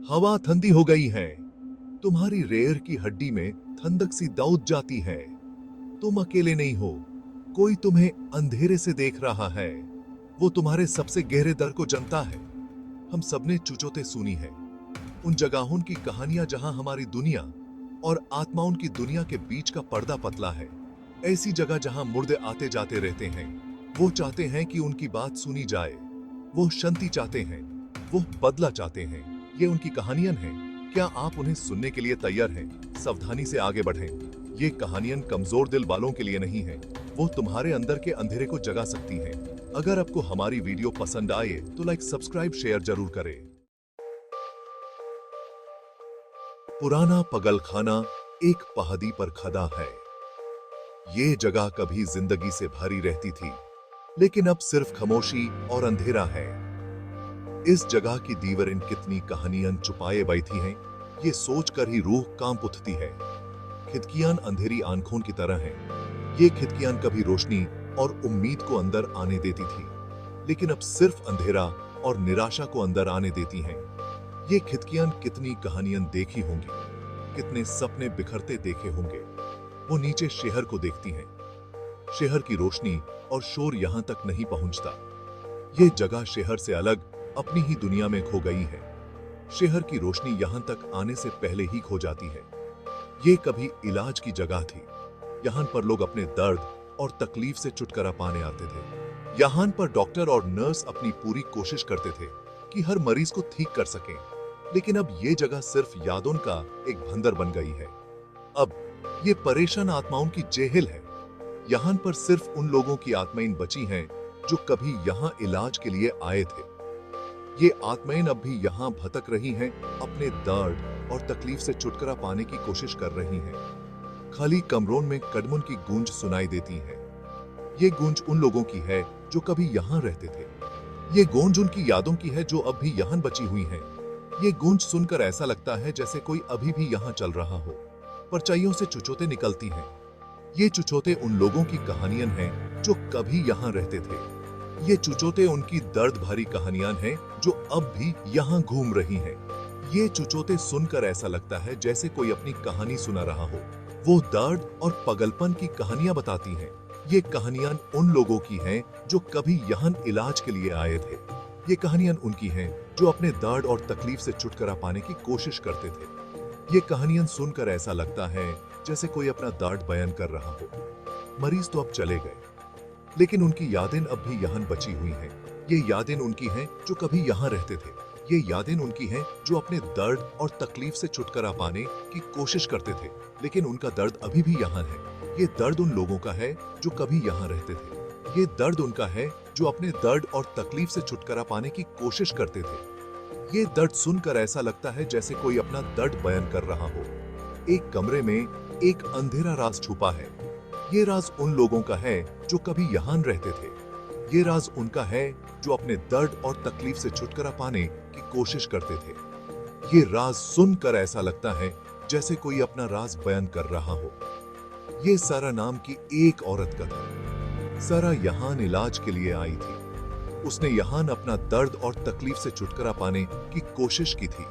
हवा ठंडी हो गई है। तुम्हारी रेर की हड्डी में ठंडक सी दौड़ जाती है। तुम अकेले नहीं हो। कोई तुम्हें अंधेरे से देख रहा है। वो तुम्हारे सबसे गहरे दर्द को जानता है। हम सबने चुचोते सुनी है उन जगहों की कहानियां जहां हमारी दुनिया और आत्माओं की दुनिया के बीच का पर्दा पतला है। ऐसी जगह जहां मुर्दे आते जाते रहते हैं। वो चाहते हैं कि उनकी बात सुनी जाए। वो शांति चाहते हैं। वो बदला चाहते हैं। ये उनकी कहानियां हैं। क्या आप उन्हें सुनने के लिए तैयार हैं? सावधानी से आगे बढ़ें। ये कहानियां कमजोर दिल वालों के लिए नहीं है। वो तुम्हारे अंदर के अंधेरे को जगा सकती हैं। अगर आपको हमारी वीडियो पसंद आए तो लाइक, सब्सक्राइब, शेयर जरूर करें। पुराना पगलखाना एक पहाड़ी पर खड़ा है। ये जगह कभी जिंदगी से भरी रहती थी, लेकिन अब सिर्फ खामोशी और अंधेरा है। इस जगह की दीवारें कितनी कहानियां छुपाए बैठी हैं, ये सोचकर ही रूह कांप उठती है। खिड़कियां अंधेरी आंखों की तरह हैं। ये खिड़कियां कभी रोशनी और उम्मीद को अंदर आने देती थी, लेकिन अब सिर्फ अंधेरा और निराशा को अंदर आने देती हैं। ये खिड़कियां कितनी कहानियां देखी होंगी, कितने सपने बिखरते देखे होंगे। वो नीचे शहर को देखती हैं। शहर की रोशनी और शोर यहां तक नहीं पहुंचता। ये जगह शहर से अलग अपनी ही दुनिया में खो गई है। शहर की रोशनी यहां तक आने से पहले ही खो जाती है। ये कभी इलाज की जगह थी। यहां पर लोग अपने दर्द और तकलीफ से छुटकारा पाने आते थे। यहां पर डॉक्टर और नर्स अपनी पूरी कोशिश करते थे कि हर मरीज को ठीक कर सकें। लेकिन अब ये जगह सिर्फ यादों का एक भंडार बन गई है। अब ये परेशान आत्माओं की जेल है। यहां पर सिर्फ उन लोगों की आत्माएं बची हैं जो कभी यहां इलाज के लिए आए थे। ये आत्माएं अब भी यहां भटक रही हैं, अपने दर्द और तकलीफ से छुटकारा पाने की कोशिश कर रही हैं। खाली कमरों में कदमों की गूंज सुनाई देती है। ये गूंज उन लोगों की है जो कभी यहां रहते थे। ये गूंज उनकी यादों की है जो अब भी यहां बची हुई हैं। ये गूंज सुनकर ऐसा लगता है जैसे कोई अभी भी यहां चल रहा हो। परछाइयों से चुचोते निकलती हैं। ये चुचोते उन लोगों की कहानियां हैं जो कभी यहां रहते थे। ये चुचोते उनकी दर्द भरी कहानियां हैं जो अब भी यहां घूम रही हैं। ये चुचोते सुनकर ऐसा लगता है जैसे कोई अपनी कहानी सुना रहा हो। वो दर्द और पगलपन की कहानियां बताती हैं। ये कहानियां उन लोगों की हैं जो कभी यहां इलाज के लिए आए थे। ये कहानियां उनकी हैं जो अपने दर्द और तकलीफ से छुटकारा पाने की कोशिश करते थे। ये कहानियां सुनकर ऐसा लगता है जैसे कोई अपना दर्द बयान कर रहा हो। मरीज तो अब चले गए, लेकिन उनकी यादें अब भी यहां बची हुई हैं। ये यादें उनकी हैं जो कभी यहां रहते थे। ये यादें उनकी हैं जो अपने दर्द और तकलीफ से छुटकारा पाने की कोशिश करते थे, लेकिन उनका दर्द अभी भी यहां है। ये दर्द उन लोगों का है जो कभी यहां रहते थे। ये दर्द उनका है जो अपने दर्द और तकलीफ से छुटकारा पाने की कोशिश करते थे। ये दर्द सुनकर ऐसा लगता है जैसे कोई अपना दर्द बयान कर रहा हो। एक कमरे में एक अंधेरा राज छुपा है। ये राज उन लोगों का है जो कभी यहां रहते थे। ये राज उनका है जो अपने दर्द और तकलीफ से छुटकारा पाने की कोशिश करते थे। ये राज सुनकर ऐसा लगता है जैसे कोई अपना राज बयान कर रहा हो। ये सारा नाम की एक औरत का था। सारा यहां इलाज के लिए आई थी। उसने यहां अपना दर्द और तकलीफ से छुटकारा पाने की कोशिश की थी,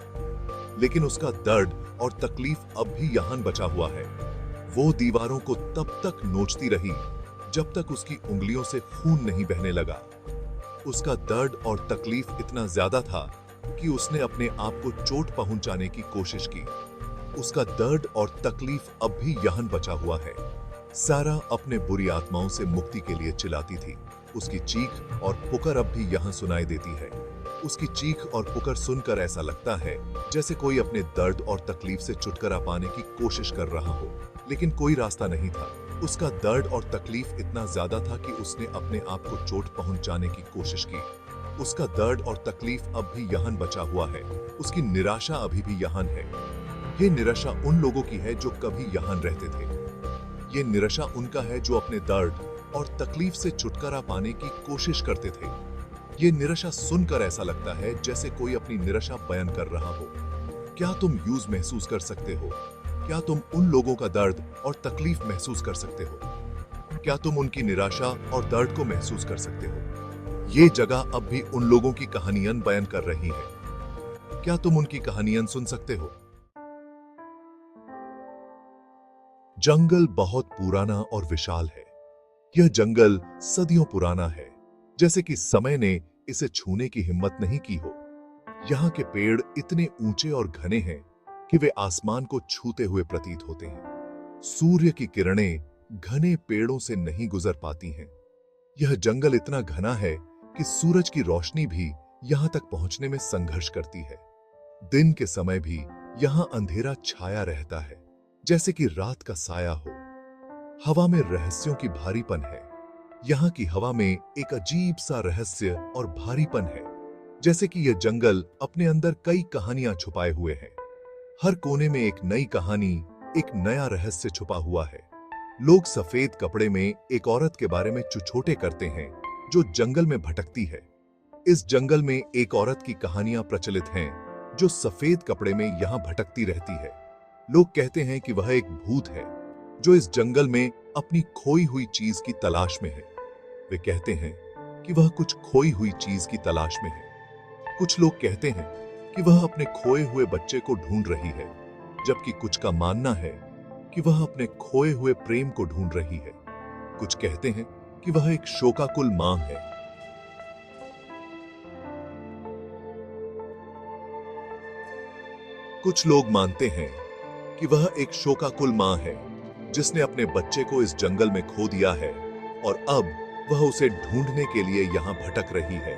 लेकिन उसका दर्द और तकलीफ अब भी यहां बचा हुआ है। वो दीवारों को तब तक नोचती रही जब तक उसकी उंगलियों से खून नहीं बहने लगा। उसका दर्द और तकलीफ इतना ज्यादा था कि उसने अपने आप को चोट पहुंचाने की कोशिश की। उसका दर्द और तकलीफ अब भी यहां बचा हुआ है। सारा अपने बुरी आत्माओं से मुक्ति के लिए चिल्लाती थी। उसकी चीख और पुकार अब भी यहां सुनाई देती है। उसकी चीख और पुकार सुनकर ऐसा लगता है जैसे कोई अपने दर्द और तकलीफ से छुटकारा पाने की कोशिश कर रहा हो, लेकिन कोई रास्ता नहीं था। उसका दर्द और तकलीफ इतना ज्यादा था कि उसने अपने आप को चोट पहुंचाने की कोशिश की। उसका दर्द और तकलीफ अब भी यहां बचा हुआ है। उसकी निराशा अभी भी यहां है। ये निराशा उन लोगों की है जो कभी यहां रहते थे। ये निराशा उनका है जो अपने दर्द और तकलीफ से छुटकारा पाने की कोशिश करते थे। ये निराशा सुनकर ऐसा लगता है जैसे कोई अपनी निराशा बयान कर रहा हो। क्या तुम यूज महसूस कर सकते हो? क्या तुम उन लोगों का दर्द और तकलीफ महसूस कर सकते हो? क्या तुम उनकी निराशा और दर्द को महसूस कर सकते हो? ये जगह अब भी उन लोगों की कहानियां बयान कर रही है। क्या तुम उनकी कहानियां सुन सकते हो? जंगल बहुत पुराना और विशाल है। यह जंगल सदियों पुराना है, जैसे कि समय ने इसे छूने की हिम्मत नहीं की हो। यहाँ के पेड़ इतने ऊंचे और घने हैं कि वे आसमान को छूते हुए प्रतीत होते हैं। सूर्य की किरणें घने पेड़ों से नहीं गुजर पाती हैं। यह जंगल इतना घना है कि सूरज की रोशनी भी यहाँ तक पहुंचने में संघर्ष करती है। दिन के समय भी यहाँ अंधेरा छाया रहता है, जैसे कि रात का साया हो। हवा में रहस्यों की भारीपन है। यहाँ की हवा में एक अजीब सा रहस्य और भारीपन है, जैसे कि यह जंगल अपने अंदर कई कहानियां छुपाए हुए है। हर कोने में एक नई कहानी, एक नया रहस्य छुपा हुआ है। लोग सफेद कपड़े में एक औरत के बारे में चुछोटे करते हैं जो जंगल में भटकती है। इस जंगल में एक औरत की कहानियां प्रचलित हैं जो सफेद कपड़े में यहां भटकती रहती है। लोग कहते हैं कि वह एक भूत है जो इस जंगल में अपनी खोई हुई चीज की तलाश में है। वे कहते हैं कि वह कुछ खोई हुई चीज की तलाश में है। कुछ लोग कहते हैं कि वह अपने खोए हुए बच्चे को ढूंढ रही है, जबकि कुछ का मानना है कि वह अपने खोए हुए प्रेम को ढूंढ रही है। कुछ कहते हैं कि वह एक शोकाकुल मां है। कुछ लोग मानते हैं कि वह एक शोकाकुल मां है जिसने अपने बच्चे को इस जंगल में खो दिया है और अब वह उसे ढूंढने के लिए यहां भटक रही है।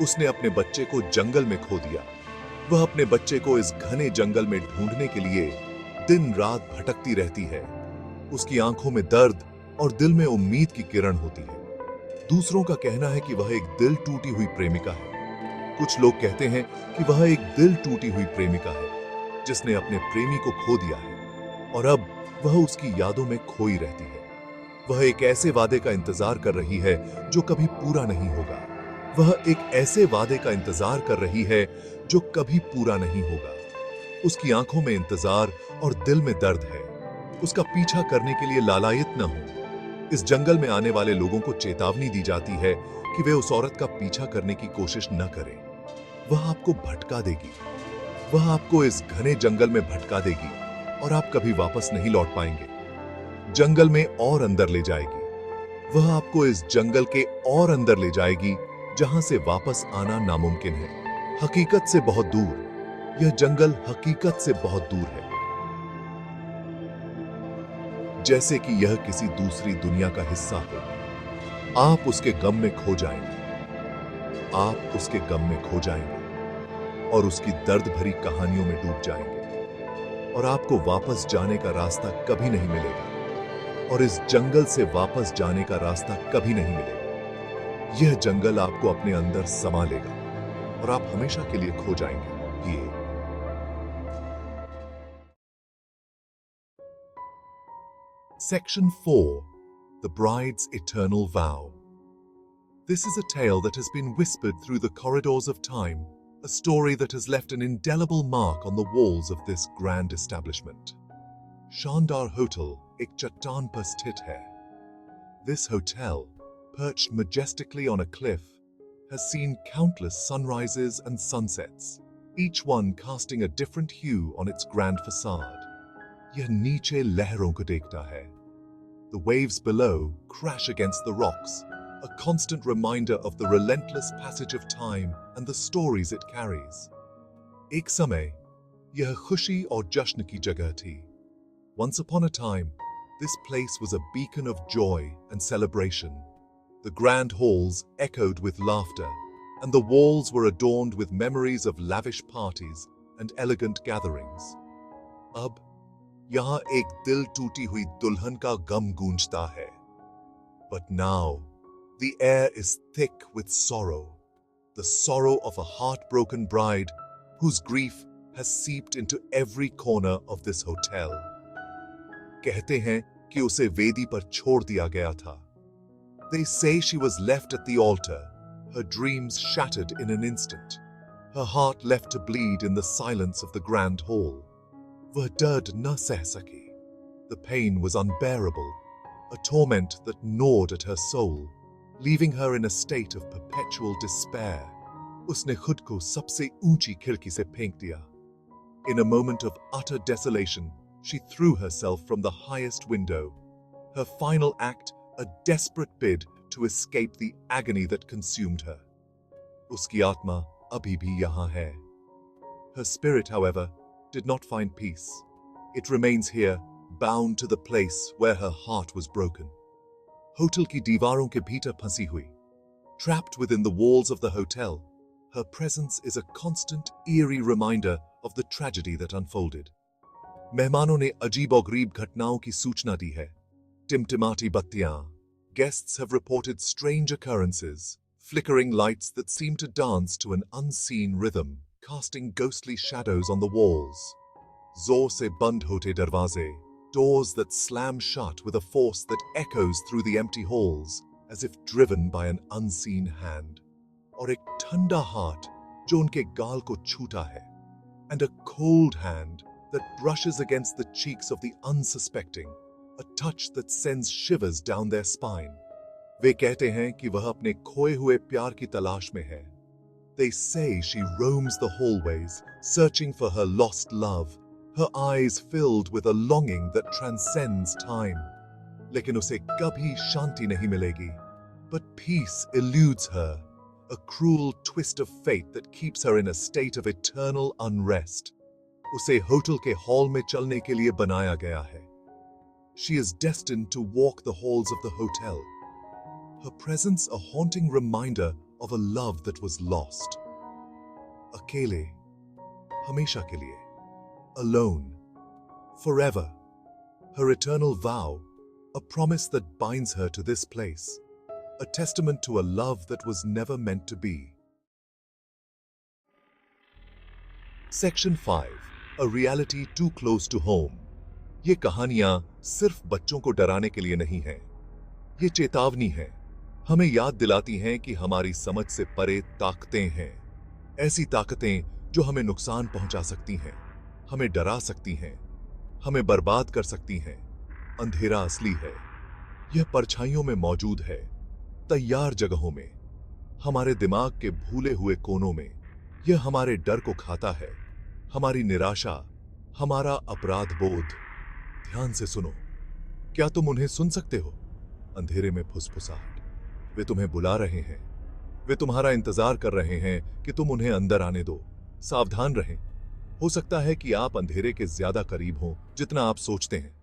उसने अपने बच्चे को जंगल में खो दिया। वह अपने बच्चे को इस घने जंगल में ढूंढने के लिए दिन रात भटकती रहती है। उसकी आंखों में दर्द और दिल में उम्मीद की किरण होती है। दूसरों का कहना है कि वह एक दिल टूटी हुई प्रेमिका है। कुछ लोग कहते हैं कि वह एक दिल टूटी हुई प्रेमिका है जिसने अपने प्रेमी को खो दिया है और अब वह उसकी यादों में खोई रहती है। वह एक ऐसे वादे का इंतजार कर रही है जो कभी पूरा नहीं होगा। वह एक ऐसे वादे का इंतजार कर रही है जो कभी पूरा नहीं होगा। उसकी आंखों में इंतजार और दिल में दर्द है। उसका पीछा करने के लिए लालायित न हो। इस जंगल में आने वाले लोगों को चेतावनी दी जाती है कि वे उस औरत का पीछा करने की कोशिश न करें। वह आपको भटका देगी। वह आपको इस घने जंगल में भटका देगी और आप कभी वापस नहीं लौट पाएंगे। जंगल में और अंदर ले जाएगी। वह आपको इस जंगल के और अंदर ले जाएगी जहां से वापस आना नामुमकिन है। हकीकत से बहुत दूर। यह जंगल हकीकत से बहुत दूर है, जैसे कि यह किसी दूसरी दुनिया का हिस्सा हो। आप उसके गम में खो जाएंगे। आप उसके गम में खो जाएंगे और उसकी दर्द भरी कहानियों में डूब जाएंगे और आपको वापस जाने का रास्ता कभी नहीं मिलेगा और इस जंगल से वापस जाने का रास्ता कभी नहीं मिलेगा। यह जंगल आपको अपने अंदर समा लेगा और आप हमेशा के लिए खो जाएंगे। ये Section 4. The Bride's Eternal Vow. This is a tale that has been whispered through the corridors of time, a story that has left an indelible mark on the walls of this grand establishment. Shandar Hotel ek chattan par sthit hai. This hotel, perched majestically on a cliff, has seen countless sunrises and sunsets, each one casting a different hue on its grand facade. यह नीचे लहरों को देखता है. The waves below crash against the rocks, a constant reminder of the relentless passage of time and the stories it carries. एक समय यह खुशी और जश्न की जगह थी. Once upon a time, this place was a beacon of joy and celebration. The grand halls echoed with laughter, and the walls were adorned with memories of lavish parties and elegant gatherings. अब यहाँ एक दिल टूटी हुई दुल्हन का गम गूंजता है. But now, the air is thick with sorrow, the sorrow of a heartbroken bride whose grief has seeped into every corner of this hotel. कहते हैं कि उसे वेदी पर छोड़ दिया गया था. They say she was left at the altar, her dreams shattered in an instant, her heart left to bleed in the silence of the grand hall. वह दर्द न सह सकी. The pain was unbearable, a torment that gnawed at her soul, leaving her in a state of perpetual despair. उसने खुद को सबसे ऊंची खिड़की से फेंक दिया। In a moment of utter desolation, she threw herself from the highest window. Her final act, a desperate bid to escape the agony that consumed her. उसकी आत्मा अभी भी यहाँ है. Her spirit, however, did not find peace. It remains here, bound to the place where her heart was broken. Hotel की दीवारों के भीतर फंसी हुई. Trapped within the walls of the hotel, her presence is a constant, eerie reminder of the tragedy that unfolded. मेहमानों ने अजीबोगरीब घटनाओं की सूचना दी है. टिमटिमाती बत्तियां. Guests have reported strange occurrences, flickering lights that seem to dance to an unseen rhythm, casting ghostly shadows on the walls. जोर से बंद होते दरवाजे. Doors that slam shut with a force that echoes through the empty halls, as if driven by an unseen hand. और एक ठंडा हाथ जो उनके गाल को छूता है. And a cold hand that brushes against the cheeks of the unsuspecting, a touch that sends shivers down their spine. वे कहते हैं कि वह अपने खोए हुए प्यार की तलाश में है. They say she roams the hallways, searching for her lost love, her eyes filled with a longing that transcends time. लेकिन उसे कभी शांति नहीं मिलेगी. But peace eludes her, a cruel twist of fate that keeps her in a state of eternal unrest. उसे hotel के hall में चलने के लिए बनाया गया है. She is destined to walk the halls of the hotel. Her presence a haunting reminder of a love that was lost. अकेले, हमेशा के लिए. Alone, forever. Her eternal vow, a promise that binds her to this place. A testament to a love that was never meant to be. Section 5. A reality too close to home. ये कहानियां सिर्फ बच्चों को डराने के लिए नहीं हैं. ये चेतावनी है. हमें याद दिलाती हैं कि हमारी समझ से परे ताकतें हैं. ऐसी ताकतें जो हमें नुकसान पहुंचा सकती हैं, हमें डरा सकती हैं, हमें बर्बाद कर सकती हैं. अंधेरा असली है. यह परछाइयों में मौजूद है, तैयार जगहों में, हमारे दिमाग के भूले हुए कोनों में. यह हमारे डर को खाता है, हमारी निराशा, हमारा अपराध बोध. ध्यान से सुनो. क्या तुम उन्हें सुन सकते हो? अंधेरे में फुसफुसाहट. वे तुम्हें बुला रहे हैं. वे तुम्हारा इंतजार कर रहे हैं कि तुम उन्हें अंदर आने दो. सावधान रहें. हो सकता है कि आप अंधेरे के ज्यादा करीब हो जितना आप सोचते हैं.